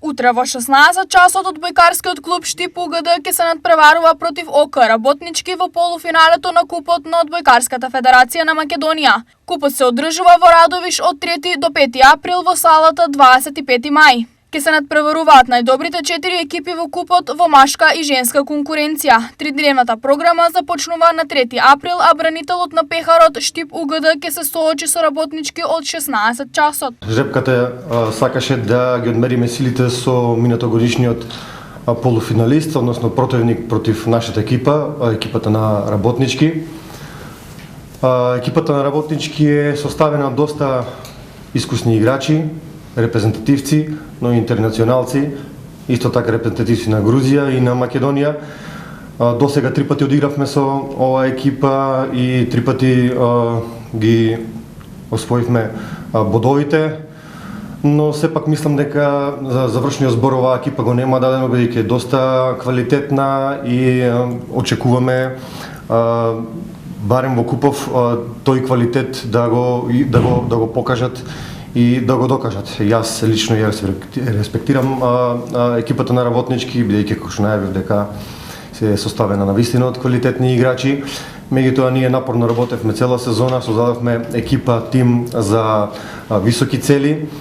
Утре во 16 часот одбојкарскиот клуб Штип УГД ќе се надпреварува против ОК Работнички во полуфиналето на купот на Одбојкарската федерација на Македонија. Купот се одржува во Радовиш од 3 до 5 април во салата 25 мај. Ке се надпреваруваат најдобрите 4 екипи во купот во машка и женска конкуренција. Тридневната програма започнува на 3 април, а бранителот на пехарот Штип УГД ке се соочи со Работнички од 16 часот. Жребката сакаше да ги одмериме силите со минатогодишниот полуфиналист, односно противник против нашата екипа, екипата на Работнички. Екипата на Работнички е составена од доста искусни играчи, репрезентативци, но и интернационалци, исто така репрезентативци на Грузија и на Македонија. Досега 3 пати одигравме со оваа екипа и 3 пати ги освоивме бодовите, но сепак мислам дека за завршниот збор оваа екипа го нема дадено, бидејќи е доста квалитетна и очекуваме барем во купов тој квалитет да го покажат и да го докажат. Јас лично ја респектирам екипата на Работнички, бидејќи како што најавив дека се е составена на вистина од квалитетни играчи. Меѓутоа ние напорно работевме цела сезона, создадовме екипа, тим за високи цели